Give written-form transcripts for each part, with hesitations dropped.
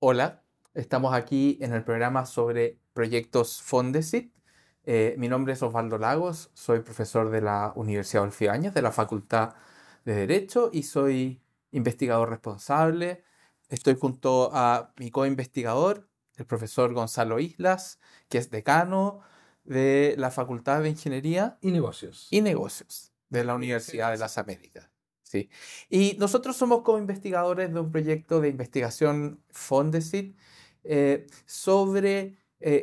Hola, estamos aquí en el programa sobre proyectos Fondesit. Mi nombre es Osvaldo Lagos, soy profesor de la Universidad Adolfo Ibáñez, de la Facultad de Derecho y soy investigador responsable. Estoy junto a mi co-investigador, el profesor Gonzalo Islas, que es decano de la Facultad de Ingeniería Y negocios. y Negocios de la Universidad de las Américas. Sí. Y nosotros somos co-investigadores de un proyecto de investigación Fondesit sobre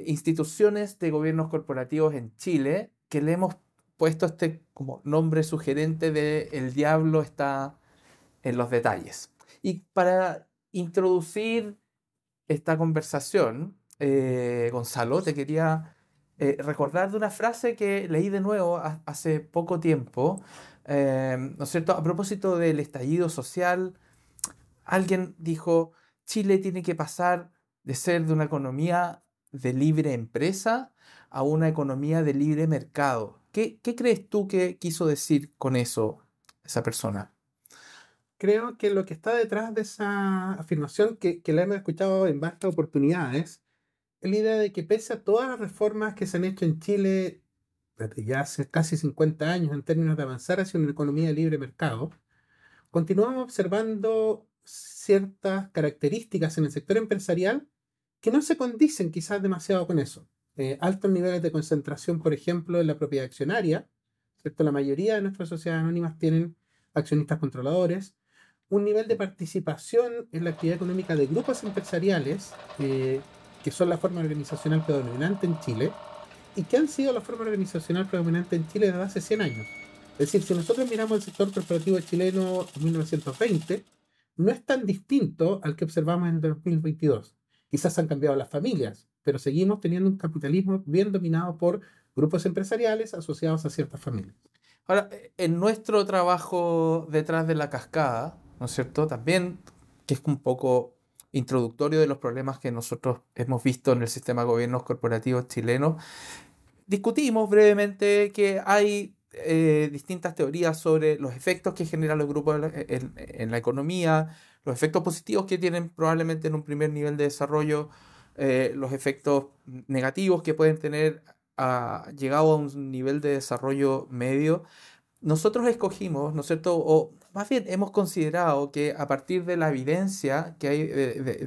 instituciones de gobiernos corporativos en Chile, que le hemos puesto este como nombre sugerente de El diablo está en los detalles. Y para introducir esta conversación, Gonzalo, te quería recordar de una frase que leí de nuevo hace poco tiempo, ¿no es cierto? A propósito del estallido social, alguien dijo, Chile tiene que pasar de ser de una economía de libre empresa a una economía de libre mercado. ¿Qué crees tú que quiso decir con eso esa persona? Creo que lo que está detrás de esa afirmación, que la hemos escuchado en varias oportunidades, es la idea de que pese a todas las reformas que se han hecho en Chile desde ya hace casi 50 años en términos de avanzar hacia una economía de libre mercado, continuamos observando ciertas características en el sector empresarial que no se condicen quizás demasiado con eso. Altos niveles de concentración, por ejemplo, en la propiedad accionaria, ¿cierto? La mayoría de nuestras sociedades anónimas tienen accionistas controladores, un nivel de participación en la actividad económica de grupos empresariales, que son la forma organizacional predominante en Chile, y que han sido la forma organizacional predominante en Chile desde hace 100 años. Es decir, si nosotros miramos el sector corporativo chileno en 1920, no es tan distinto al que observamos en 2022. Quizás han cambiado las familias, pero seguimos teniendo un capitalismo bien dominado por grupos empresariales asociados a ciertas familias. Ahora, en nuestro trabajo detrás de la cascada, ¿no es cierto? También, que es un poco introductorio de los problemas que nosotros hemos visto en el sistema de gobiernos corporativos chilenos, discutimos brevemente que hay distintas teorías sobre los efectos que generan los grupos en la economía, los efectos positivos que tienen probablemente en un primer nivel de desarrollo, los efectos negativos que pueden tener llegado a un nivel de desarrollo medio. Nosotros escogimos, ¿no es cierto? O más bien hemos considerado que a partir de la evidencia que hay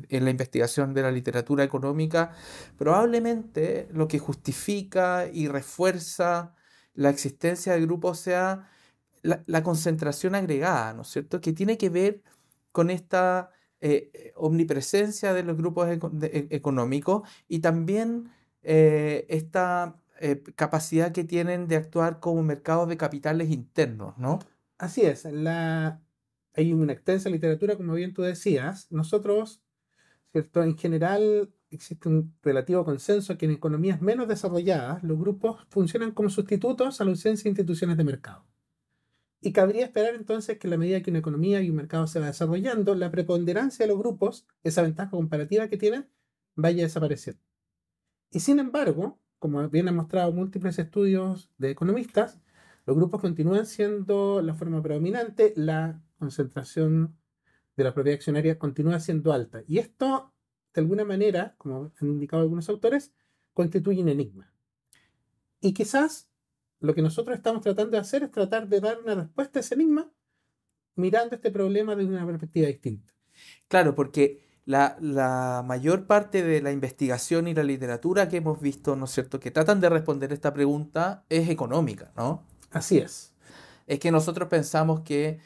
en la investigación de la literatura económica, probablemente lo que justifica y refuerza la existencia de grupos sea la concentración agregada, ¿no es cierto? Que tiene que ver con esta omnipresencia de los grupos económicos y también esta capacidad que tienen de actuar como mercados de capitales internos, ¿no? Así es, hay una extensa literatura, como bien tú decías. Nosotros, ¿cierto? En general existe un relativo consenso que en economías menos desarrolladas los grupos funcionan como sustitutos a la ausencia de instituciones de mercado. Y cabría esperar entonces que a la medida que una economía y un mercado se va desarrollando, la preponderancia de los grupos, esa ventaja comparativa que tienen, vaya desapareciendo. Y sin embargo, como bien han mostrado múltiples estudios de economistas, los grupos continúan siendo la forma predominante, la concentración de la propiedad accionaria continúa siendo alta. Y esto, de alguna manera, como han indicado algunos autores, constituye un enigma. Y quizás lo que nosotros estamos tratando de hacer es tratar de dar una respuesta a ese enigma mirando este problema desde una perspectiva distinta. Claro, porque la mayor parte de la investigación y la literatura que hemos visto, ¿no es cierto?, que tratan de responder esta pregunta es económica, ¿no? Así es. Es que nosotros pensamos que,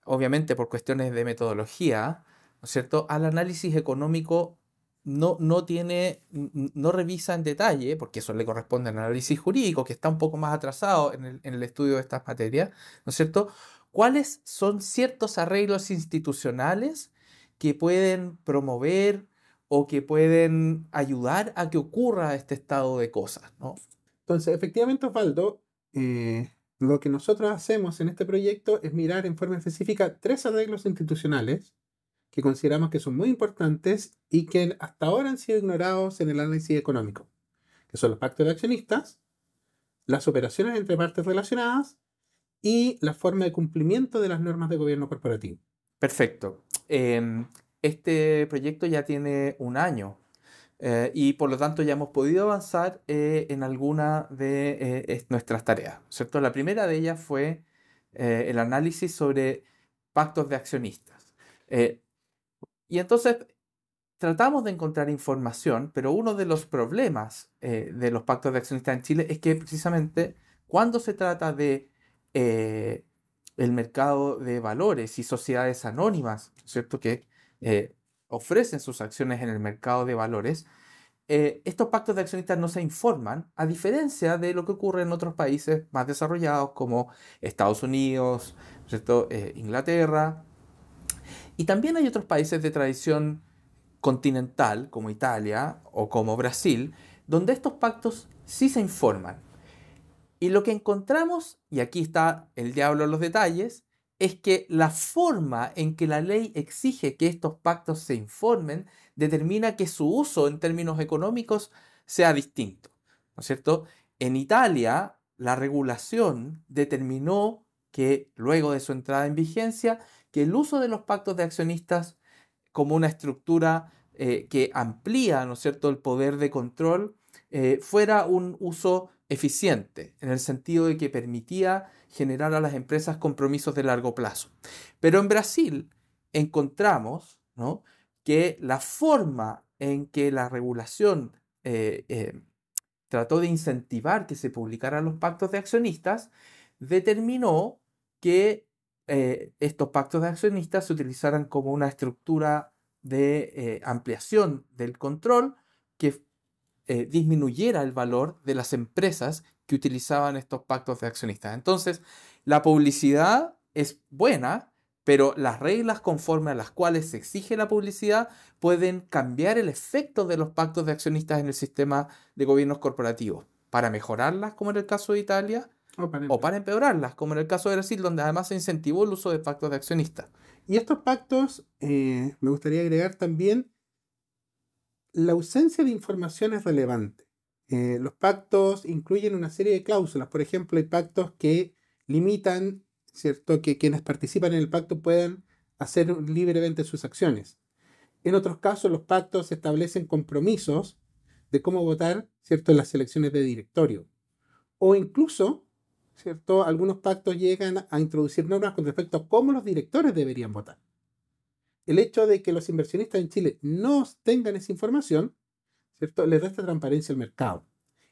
obviamente por cuestiones de metodología, ¿no es cierto?, al análisis económico no tiene, no revisa en detalle, porque eso le corresponde al análisis jurídico, que está un poco más atrasado en el estudio de estas materias, ¿no es cierto? ¿Cuáles son ciertos arreglos institucionales que pueden promover o que pueden ayudar a que ocurra este estado de cosas, ¿no? Entonces, efectivamente, Osvaldo, lo que nosotros hacemos en este proyecto es mirar en forma específica tres arreglos institucionales que consideramos que son muy importantes y que hasta ahora han sido ignorados en el análisis económico, que son los pactos de accionistas, las operaciones entre partes relacionadas y la forma de cumplimiento de las normas de gobierno corporativo. Perfecto. este proyecto ya tiene un año y por lo tanto ya hemos podido avanzar en alguna de nuestras tareas, ¿cierto? La primera de ellas fue el análisis sobre pactos de accionistas. Y entonces tratamos de encontrar información, pero uno de los problemas de los pactos de accionistas en Chile es que precisamente cuando se trata de el mercado de valores y sociedades anónimas, ¿cierto? Que ofrecen sus acciones en el mercado de valores, estos pactos de accionistas no se informan, a diferencia de lo que ocurre en otros países más desarrollados como Estados Unidos, ¿cierto? Inglaterra. Y también hay otros países de tradición continental, como Italia o como Brasil, donde estos pactos sí se informan. Y lo que encontramos, y aquí está el diablo en los detalles, es que la forma en que la ley exige que estos pactos se informen determina que su uso en términos económicos sea distinto, ¿no es cierto? En Italia, la regulación determinó que, luego de su entrada en vigencia, que el uso de los pactos de accionistas como una estructura que amplía, ¿no es cierto?, el poder de control, fuera un uso eficiente, en el sentido de que permitía generar a las empresas compromisos de largo plazo. Pero en Brasil encontramos, ¿no?, que la forma en que la regulación trató de incentivar que se publicaran los pactos de accionistas, determinó que estos pactos de accionistas se utilizaran como una estructura de ampliación del control que disminuyera el valor de las empresas que utilizaban estos pactos de accionistas. Entonces, la publicidad es buena, pero las reglas conforme a las cuales se exige la publicidad pueden cambiar el efecto de los pactos de accionistas en el sistema de gobiernos corporativos, para mejorarlas, como en el caso de Italia, o para empeorarlas, como en el caso de Brasil, donde además se incentivó el uso de pactos de accionistas. Y estos pactos, me gustaría agregar también, la ausencia de información es relevante. Los pactos incluyen una serie de cláusulas. Por ejemplo, hay pactos que limitan, ¿cierto?, que quienes participan en el pacto puedan hacer libremente sus acciones. En otros casos, los pactos establecen compromisos de cómo votar, ¿cierto?, en las elecciones de directorio. O incluso, ¿cierto?, algunos pactos llegan a introducir normas con respecto a cómo los directores deberían votar. El hecho de que los inversionistas en Chile no tengan esa información, ¿cierto?, les resta transparencia al mercado.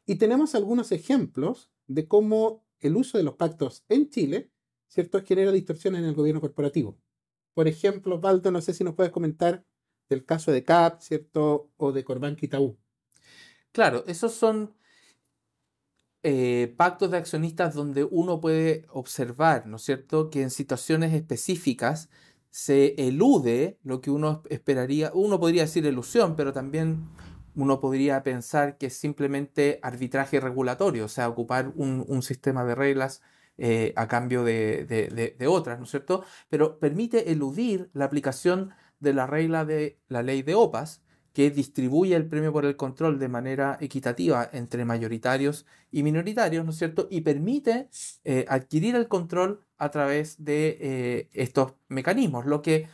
Y tenemos algunos ejemplos de cómo el uso de los pactos en Chile, ¿cierto?, genera distorsiones en el gobierno corporativo. Por ejemplo, Osvaldo, no sé si nos puedes comentar del caso de CAP, ¿cierto?, o de Corbanca Itaú. Claro, esos son pactos de accionistas donde uno puede observar, ¿no es cierto?, que en situaciones específicas se elude lo que uno esperaría, uno podría decir elusión, pero también uno podría pensar que es simplemente arbitraje regulatorio, o sea, ocupar un sistema de reglas a cambio de otras, ¿no es cierto? Pero permite eludir la aplicación de la regla de la ley de OPAS, que distribuye el premio por el control de manera equitativa entre mayoritarios y minoritarios, ¿no es cierto? Y permite adquirir el control a través de estos mecanismos, lo que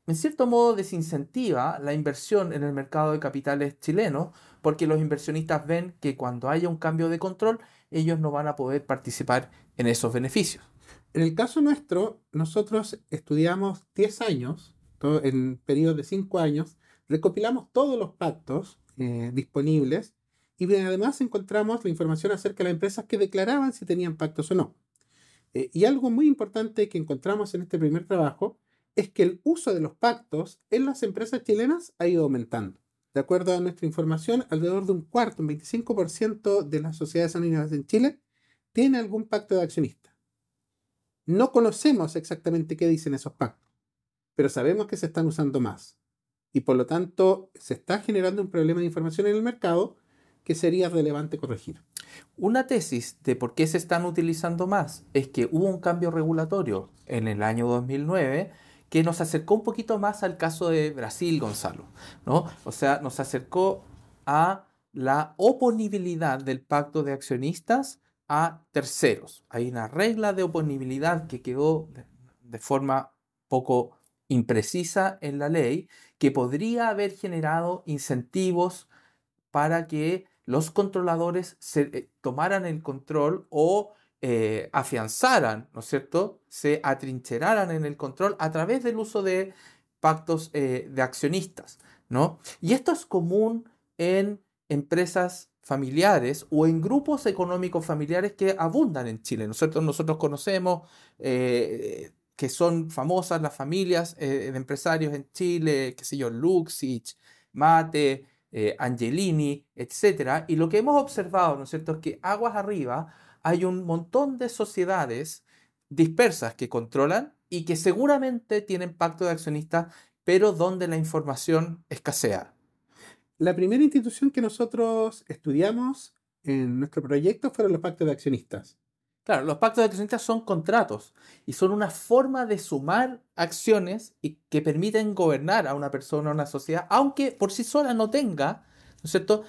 en cierto modo desincentiva la inversión en el mercado de capitales chileno, porque los inversionistas ven que cuando haya un cambio de control, ellos no van a poder participar en esos beneficios. En el caso nuestro, nosotros estudiamos 10 años, en periodos de 5 años, recopilamos todos los pactos disponibles y además encontramos la información acerca de las empresas que declaraban si tenían pactos o no. Y algo muy importante que encontramos en este primer trabajo es que el uso de los pactos en las empresas chilenas ha ido aumentando. De acuerdo a nuestra información, alrededor de un cuarto, un 25% de las sociedades anónimas en Chile tiene algún pacto de accionistas. No conocemos exactamente qué dicen esos pactos, pero sabemos que se están usando más. Y por lo tanto, se está generando un problema de información en el mercado que sería relevante corregir. Una tesis de por qué se están utilizando más es que hubo un cambio regulatorio en el año 2009 que nos acercó un poquito más al caso de Brasil, Gonzalo, ¿no? O sea, nos acercó a la oponibilidad del pacto de accionistas a terceros. Hay una regla de oponibilidad que quedó de forma poco imprecisa en la ley que podría haber generado incentivos para que los controladores tomaran el control o afianzaran, ¿no es cierto? Se atrincheraran en el control a través del uso de pactos de accionistas, ¿no? Y esto es común en empresas familiares o en grupos económicos familiares que abundan en Chile. Nosotros conocemos que son famosas las familias de empresarios en Chile, qué sé yo, Luxich, Mate, Angelini, etcétera. Y lo que hemos observado, ¿no es cierto?, es que aguas arriba hay un montón de sociedades dispersas que controlan y que seguramente tienen pacto de accionistas, pero donde la información escasea. La primera institución que nosotros estudiamos en nuestro proyecto fueron los pactos de accionistas. Claro, los pactos de accionistas son contratos y son una forma de sumar acciones y que permiten gobernar a una persona o una sociedad, aunque por sí sola no tenga, ¿no es cierto?,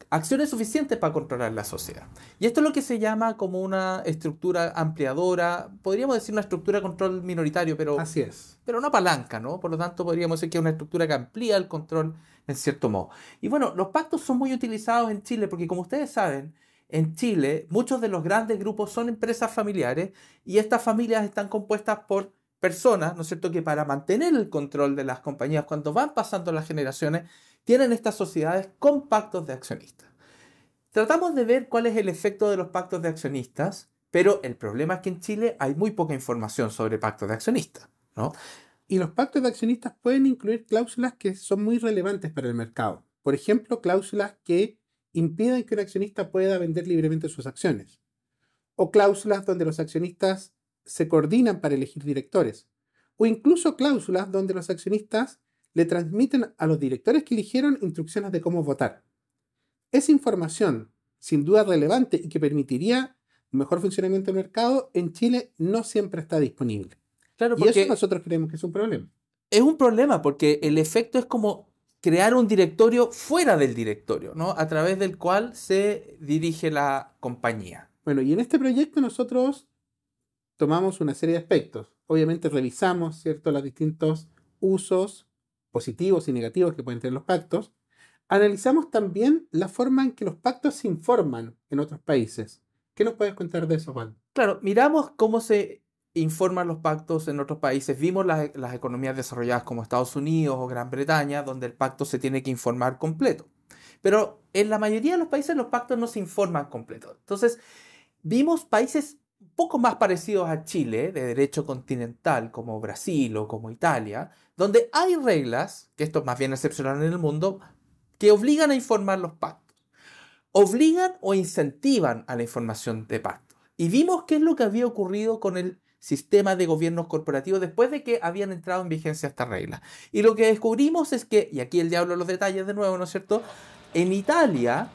acciones suficientes para controlar la sociedad. Y esto es lo que se llama como una estructura ampliadora, podríamos decir una estructura de control minoritario, Así es. pero no palanca, ¿no? Por lo tanto, podríamos decir que es una estructura que amplía el control en cierto modo. Y bueno, los pactos son muy utilizados en Chile porque, como ustedes saben, en Chile muchos de los grandes grupos son empresas familiares y estas familias están compuestas por personas, ¿no es cierto?, que para mantener el control de las compañías cuando van pasando las generaciones, tienen estas sociedades con pactos de accionistas. Tratamos de ver cuál es el efecto de los pactos de accionistas, pero el problema es que en Chile hay muy poca información sobre pactos de accionistas, ¿no? Y los pactos de accionistas pueden incluir cláusulas que son muy relevantes para el mercado. Por ejemplo, cláusulas que impiden que un accionista pueda vender libremente sus acciones. O cláusulas donde los accionistas se coordinan para elegir directores. O incluso cláusulas donde los accionistas le transmiten a los directores que eligieron instrucciones de cómo votar. Esa información, sin duda relevante y que permitiría un mejor funcionamiento del mercado, en Chile no siempre está disponible. Claro, Y eso porque nosotros creemos que es un problema. es un problema, porque el efecto es como crear un directorio fuera del directorio, ¿no? A través del cual se dirige la compañía. Bueno, y en este proyecto nosotros tomamos una serie de aspectos. Obviamente revisamos, ¿cierto?, los distintos usos positivos y negativos que pueden tener los pactos. Analizamos también la forma en que los pactos se informan en otros países. ¿Qué nos puedes contar de eso, Juan? Claro, miramos cómo se informan los pactos en otros países. Vimos las economías desarrolladas como Estados Unidos o Gran Bretaña, donde el pacto se tiene que informar completo. Pero en la mayoría de los países los pactos no se informan completo. Entonces, vimos países un poco más parecidos a Chile, de derecho continental, como Brasil o como Italia, donde hay reglas, que esto es más bien excepcional en el mundo, que obligan a informar los pactos. Obligan o incentivan a la información de pactos. Y vimos qué es lo que había ocurrido con el sistema de gobiernos corporativos después de que habían entrado en vigencia estas reglas. Y lo que descubrimos es que, y aquí el diablo los detalles de nuevo, ¿no es cierto?, en Italia,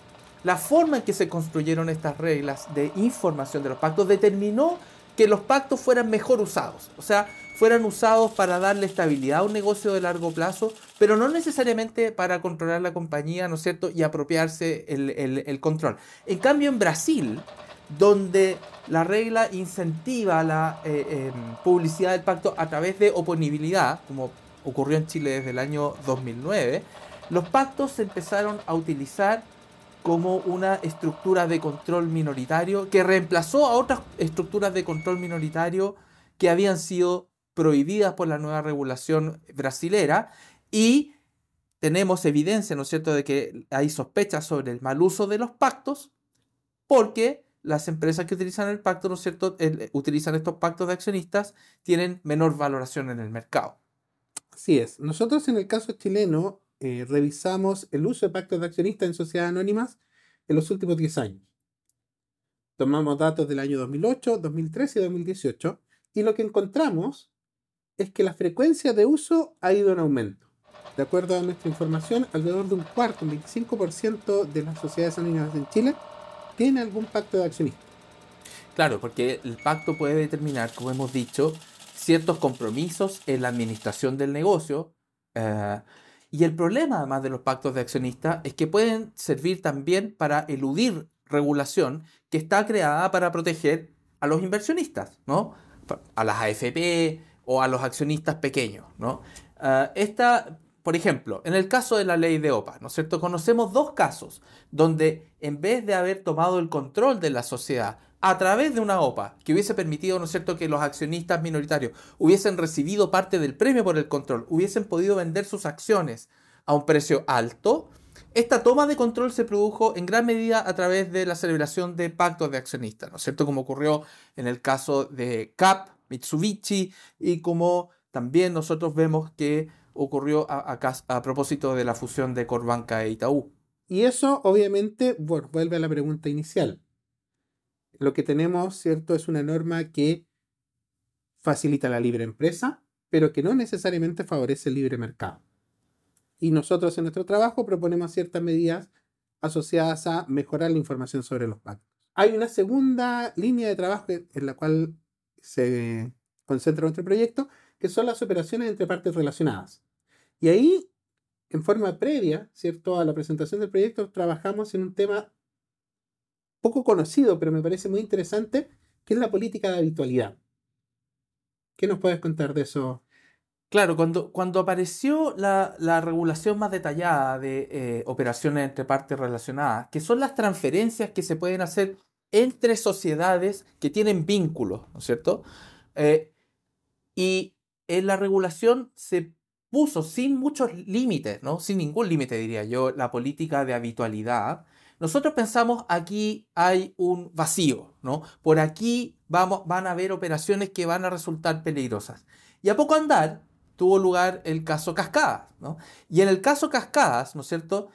la forma en que se construyeron estas reglas de información de los pactos determinó que los pactos fueran mejor usados. O sea, fueran usados para darle estabilidad a un negocio de largo plazo, pero no necesariamente para controlar la compañía, ¿no es cierto?, y apropiarse el control. En cambio, en Brasil, donde la regla incentiva la publicidad del pacto a través de oponibilidad, como ocurrió en Chile desde el año 2009, los pactos se empezaron a utilizar como una estructura de control minoritario que reemplazó a otras estructuras de control minoritario que habían sido prohibidas por la nueva regulación brasilera, y tenemos evidencia, ¿no es cierto?, de que hay sospechas sobre el mal uso de los pactos porque las empresas que utilizan el pacto, ¿no es cierto?, utilizan estos pactos de accionistas, tienen menor valoración en el mercado. Así es. Nosotros en el caso chileno revisamos el uso de pactos de accionistas en sociedades anónimas en los últimos 10 años. Tomamos datos del año 2008, 2013 y 2018 y lo que encontramos es que la frecuencia de uso ha ido en aumento. De acuerdo a nuestra información, alrededor de un cuarto, un 25% de las sociedades anónimas en Chile tiene algún pacto de accionistas. Claro, porque el pacto puede determinar, como hemos dicho, ciertos compromisos en la administración del negocio. Y el problema, además de los pactos de accionistas, es que pueden servir también para eludir regulación que está creada para proteger a los inversionistas, ¿no? A las AFP o a los accionistas pequeños, ¿no? Por ejemplo, en el caso de la ley de OPA, ¿no es cierto? Conocemos dos casos donde en vez de haber tomado el control de la sociedad a través de una OPA que hubiese permitido, ¿no es cierto?, que los accionistas minoritarios hubiesen recibido parte del premio por el control, hubiesen podido vender sus acciones a un precio alto, esta toma de control se produjo en gran medida a través de la celebración de pactos de accionistas, ¿no es cierto?, como ocurrió en el caso de CAP, Mitsubishi, y como también nosotros vemos que ocurrió a propósito de la fusión de Corbanca e Itaú. Y eso, obviamente, bueno, vuelve a la pregunta inicial. Lo que tenemos, ¿cierto?, es una norma que facilita la libre empresa, pero que no necesariamente favorece el libre mercado. Y nosotros en nuestro trabajo proponemos ciertas medidas asociadas a mejorar la información sobre los pactos. Hay una segunda línea de trabajo en la cual se concentra nuestro proyecto, que son las operaciones entre partes relacionadas. Y ahí, en forma previa, ¿cierto?, a la presentación del proyecto, trabajamos en un tema poco conocido, pero me parece muy interesante, que es la política de habitualidad. ¿Qué nos puedes contar de eso? Claro, cuando apareció la regulación más detallada de operaciones entre partes relacionadas, que son las transferencias que se pueden hacer entre sociedades que tienen vínculos, ¿no es cierto? Y en la regulación se puso sin muchos límites, ¿no? Sin ningún límite, diría yo, la política de habitualidad. Nosotros pensamos aquí hay un vacío, ¿no? Por aquí van a haber operaciones que van a resultar peligrosas. Y a poco andar tuvo lugar el caso Cascadas, ¿no? Y en el caso Cascadas, ¿no es cierto?,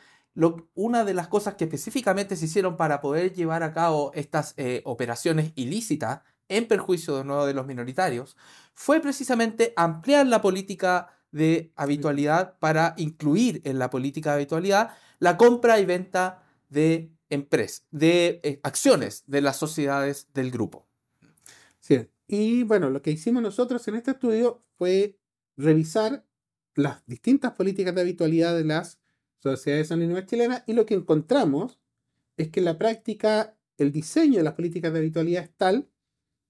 una de las cosas que específicamente se hicieron para poder llevar a cabo estas operaciones ilícitas en perjuicio de nuevo de los minoritarios fue precisamente ampliar la política de habitualidad para incluir en la política de habitualidad la compra y venta de empresas, de acciones de las sociedades del grupo. Sí. Y bueno, lo que hicimos nosotros en este estudio fue revisar las distintas políticas de habitualidad de las sociedades anónimas chilenas, y lo que encontramos es que en la práctica el diseño de las políticas de habitualidad es tal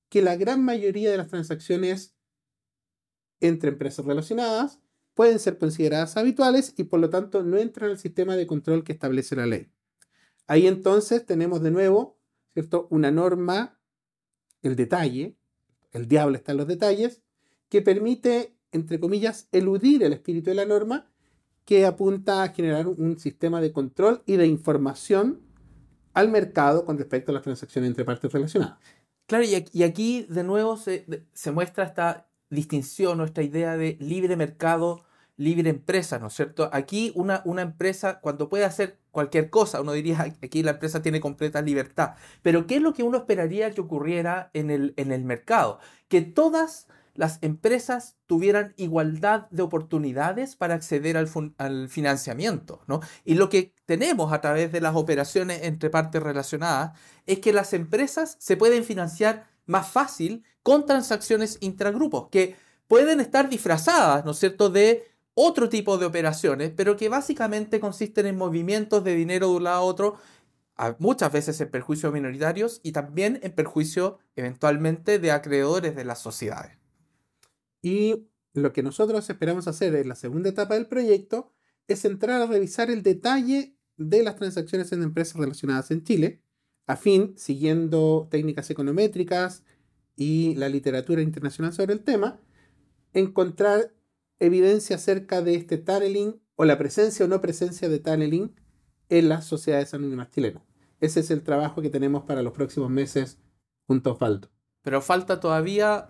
que la gran mayoría de las transacciones entre empresas relacionadas pueden ser consideradas habituales y por lo tanto no entran al sistema de control que establece la ley. Ahí entonces tenemos de nuevo, ¿cierto?, una norma, el detalle, el diablo está en los detalles, que permite, entre comillas, eludir el espíritu de la norma, que apunta a generar un sistema de control y de información al mercado con respecto a las transacciones entre partes relacionadas. Claro, y aquí de nuevo se muestra esta distinción, nuestra idea de libre mercado, libre empresa, ¿no es cierto? Aquí una empresa, cuando puede hacer cualquier cosa, uno diría, aquí la empresa tiene completa libertad. Pero ¿qué es lo que uno esperaría que ocurriera en el mercado? Que todas las empresas tuvieran igualdad de oportunidades para acceder al financiamiento, ¿no? Y lo que tenemos a través de las operaciones entre partes relacionadas es que las empresas se pueden financiar más fácil con transacciones intragrupos, que pueden estar disfrazadas, ¿no es cierto?, de otro tipo de operaciones, pero que básicamente consisten en movimientos de dinero de un lado a otro, muchas veces en perjuicio de minoritarios y también en perjuicio eventualmente de acreedores de las sociedades. Y lo que nosotros esperamos hacer en la segunda etapa del proyecto es entrar a revisar el detalle de las transacciones en empresas relacionadas en Chile, a fin, siguiendo técnicas econométricas y la literatura internacional sobre el tema, encontrar evidencia acerca de este tunneling o la presencia o no presencia de tunneling en las sociedades anónimas chilenas. Ese es el trabajo que tenemos para los próximos meses junto a Osvaldo. Pero falta todavía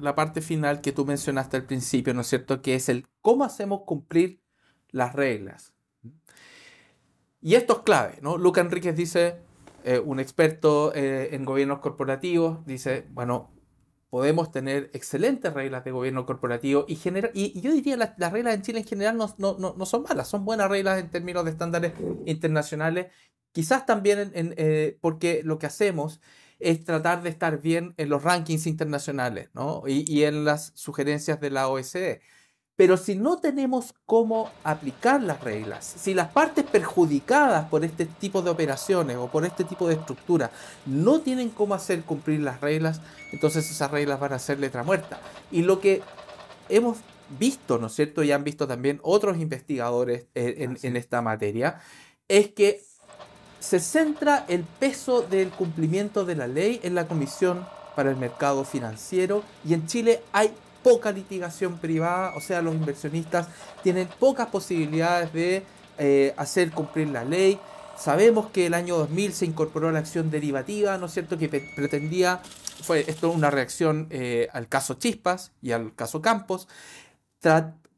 la parte final que tú mencionaste al principio, ¿no es cierto?, que es el cómo hacemos cumplir las reglas. Y esto es clave, ¿no? Luca Enríquez dice, un experto en gobiernos corporativos, dice, bueno, podemos tener excelentes reglas de gobierno corporativo y yo diría las reglas en Chile en general no son malas, son buenas reglas en términos de estándares internacionales, quizás también porque lo que hacemos es tratar de estar bien en los rankings internacionales, ¿no? y en las sugerencias de la OECD. Pero si no tenemos cómo aplicar las reglas, si las partes perjudicadas por este tipo de operaciones o por este tipo de estructura no tienen cómo hacer cumplir las reglas, entonces esas reglas van a ser letra muerta. Y lo que hemos visto, ¿no es cierto? Y han visto también otros investigadores en esta materia, es que se centra el peso del cumplimiento de la ley en la Comisión para el Mercado Financiero, y en Chile hay poca litigación privada, o sea, los inversionistas tienen pocas posibilidades de hacer cumplir la ley. Sabemos que el año 2000 se incorporó la acción derivativa, ¿no es cierto?, que pretendía, fue esto una reacción al caso Chispas y al caso Campos,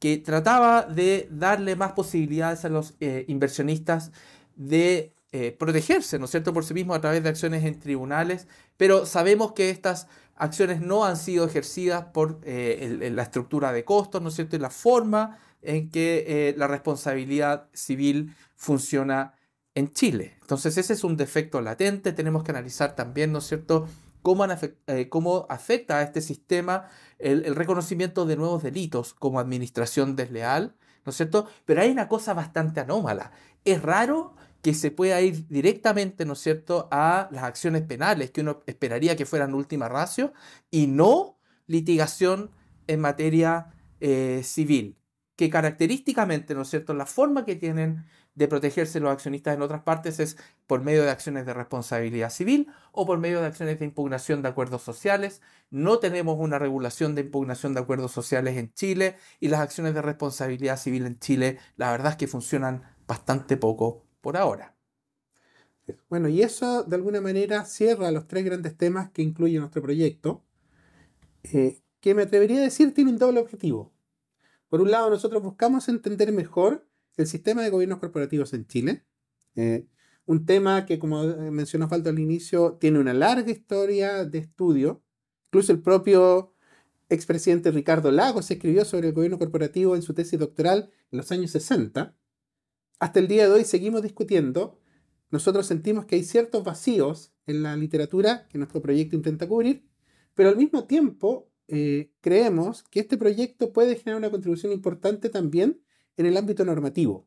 que trataba de darle más posibilidades a los inversionistas de protegerse, ¿no es cierto?, por sí mismos a través de acciones en tribunales, pero sabemos que estas acciones no han sido ejercidas por la estructura de costos, ¿no es cierto?, y la forma en que la responsabilidad civil funciona en Chile. Entonces ese es un defecto latente. Tenemos que analizar también, ¿no es cierto?, cómo afecta a este sistema el reconocimiento de nuevos delitos como administración desleal, ¿no es cierto? Pero hay una cosa bastante anómala. Es raro que se pueda ir directamente, ¿no es cierto?, a las acciones penales, que uno esperaría que fueran última ratio, y no litigación en materia civil, que característicamente, ¿no es cierto?, la forma que tienen de protegerse los accionistas en otras partes es por medio de acciones de responsabilidad civil o por medio de acciones de impugnación de acuerdos sociales. No tenemos una regulación de impugnación de acuerdos sociales en Chile, y las acciones de responsabilidad civil en Chile, la verdad es que funcionan bastante poco por ahora. Bueno, y eso de alguna manera cierra los tres grandes temas que incluye nuestro proyecto, que me atrevería a decir tiene un doble objetivo. Por un lado, nosotros buscamos entender mejor el sistema de gobiernos corporativos en Chile, un tema que, como mencionó Osvaldo al inicio, tiene una larga historia de estudio. Incluso el propio expresidente Ricardo Lagos escribió sobre el gobierno corporativo en su tesis doctoral en los años 60. Hasta el día de hoy seguimos discutiendo. Nosotros sentimos que hay ciertos vacíos en la literatura que nuestro proyecto intenta cubrir, pero al mismo tiempo creemos que este proyecto puede generar una contribución importante también en el ámbito normativo.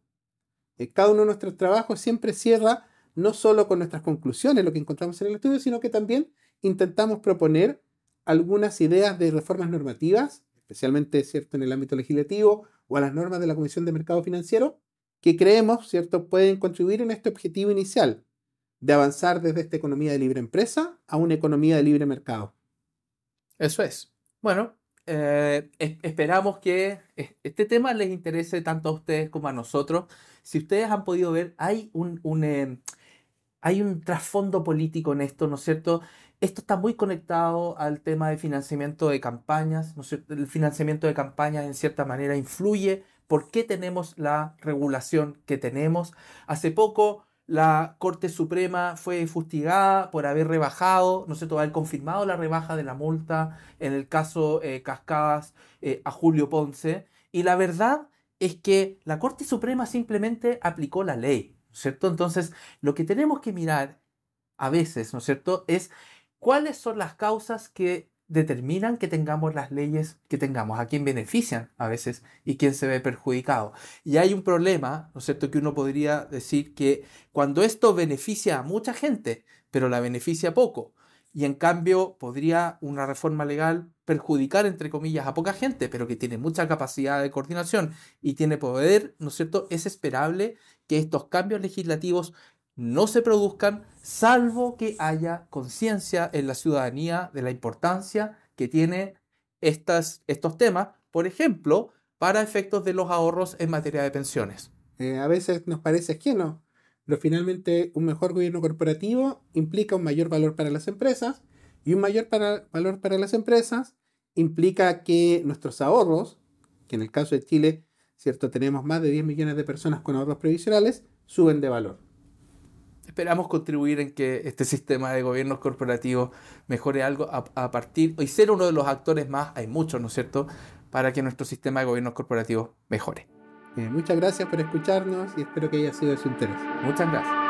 Cada uno de nuestros trabajos siempre cierra no solo con nuestras conclusiones, lo que encontramos en el estudio, sino que también intentamos proponer algunas ideas de reformas normativas, especialmente, ¿cierto?, en el ámbito legislativo o a las normas de la Comisión de Mercado Financiero, que creemos, ¿cierto?, pueden contribuir en este objetivo inicial de avanzar desde esta economía de libre empresa a una economía de libre mercado. Eso es. Bueno, esperamos que este tema les interese tanto a ustedes como a nosotros. Si ustedes han podido ver, hay un trasfondo político en esto, ¿no es cierto? Esto está muy conectado al tema de financiamiento de campañas, ¿no es cierto? El financiamiento de campañas en cierta manera influye por qué tenemos la regulación que tenemos. Hace poco la Corte Suprema fue fustigada por haber rebajado, ¿no es cierto?, haber confirmado la rebaja de la multa en el caso Cascadas a Julio Ponce. Y la verdad es que la Corte Suprema simplemente aplicó la ley, ¿no es cierto? Entonces, lo que tenemos que mirar a veces, ¿no es cierto?, es cuáles son las causas que determinan que tengamos las leyes que tengamos, a quién benefician a veces y quién se ve perjudicado. Y hay un problema, ¿no es cierto?, que uno podría decir que cuando esto beneficia a mucha gente, pero la beneficia poco, y en cambio podría una reforma legal perjudicar, entre comillas, a poca gente, pero que tiene mucha capacidad de coordinación y tiene poder, ¿no es cierto?, es esperable que estos cambios legislativos no se produzcan, salvo que haya conciencia en la ciudadanía de la importancia que tiene estos temas, por ejemplo, para efectos de los ahorros en materia de pensiones. A veces nos parece ajeno, pero finalmente un mejor gobierno corporativo implica un mayor valor para las empresas, y un mayor valor para las empresas implica que nuestros ahorros, que en el caso de Chile, ¿cierto?, tenemos más de 10 millones de personas con ahorros previsionales, suben de valor. Esperamos contribuir en que este sistema de gobiernos corporativos mejore algo a partir, y ser uno de los actores más, hay muchos, ¿no es cierto?, para que nuestro sistema de gobiernos corporativos mejore. Muchas gracias por escucharnos y espero que haya sido de su interés. Muchas gracias.